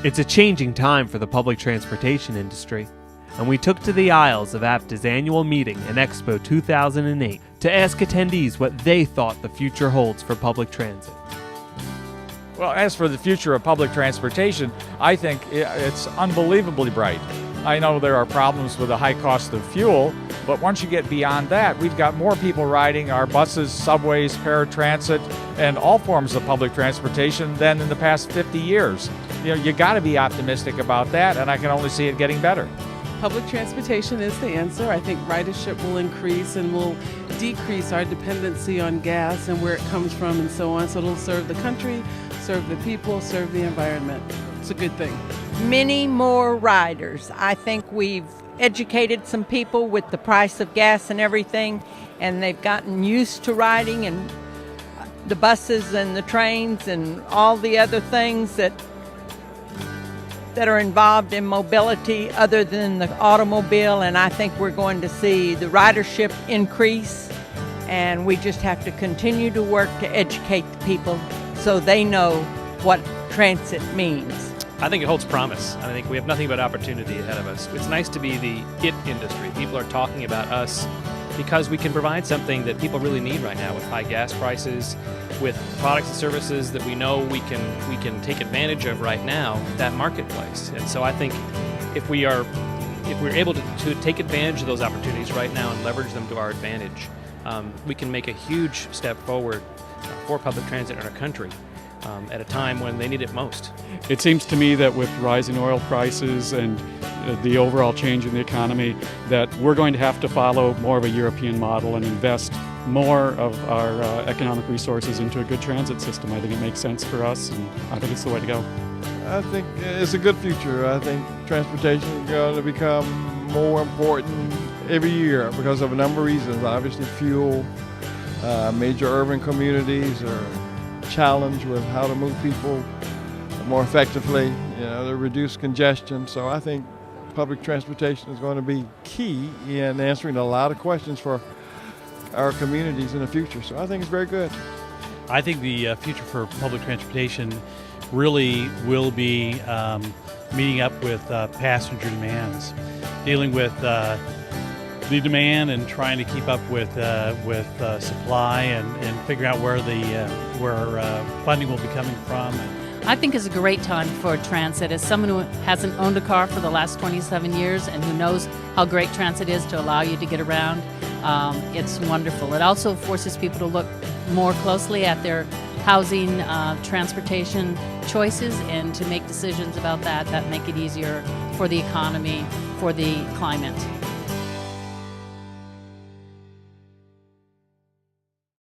It's a changing time for the public transportation industry, and we took to the aisles of APTA's annual meeting in EXPO 2008 to ask attendees what they thought the future holds for public transit. Well, as for the future of public transportation, I think it's unbelievably bright. I know there are problems with the high cost of fuel, but once you get beyond that, we've got more people riding our buses, subways, paratransit, and all forms of public transportation than in the past 50 years. You got to be optimistic about that, and I can only see it getting better. Public transportation is the answer. I think ridership will increase and will decrease our dependency on gas and where it comes from and so on. So it'll serve the country, serve the people, serve the environment. It's a good thing. Many more riders. I think we've educated some people with the price of gas and everything, and they've gotten used to riding and the buses and the trains and all the other things that are involved in mobility other than the automobile, and I think we're going to see the ridership increase, and we just have to continue to work to educate the people so they know what transit means. I think it holds promise. I think we have nothing but opportunity ahead of us. It's nice to be the IT industry. People are talking about us because we can provide something that people really need right now with high gas prices, with products and services that we know we can take advantage of right now, that marketplace. And so I think if we're able to take advantage of those opportunities right now and leverage them to our advantage, we can make a huge step forward for public transit in our country at a time when they need it most. It seems to me that with rising oil prices and the overall change in the economy, that we're going to have to follow more of a European model and invest more of our economic resources into a good transit system. I think it makes sense for us, and I think it's the way to go. I think it's a good future. I think transportation is going to become more important every year because of a number of reasons. Obviously, fuel, major urban communities are challenged with how to move people more effectively, to reduce congestion. So I think public transportation is going to be key in answering a lot of questions for our communities in the future. So I think it's very good. I think the future for public transportation really will be meeting up with passenger demands, dealing with the demand and trying to keep up with supply and figuring out where funding will be coming from. I think it's a great time for transit. As someone who hasn't owned a car for the last 27 years and who knows how great transit is to allow you to get around, it's wonderful. It also forces people to look more closely at their housing, transportation choices and to make decisions about that make it easier for the economy, for the climate.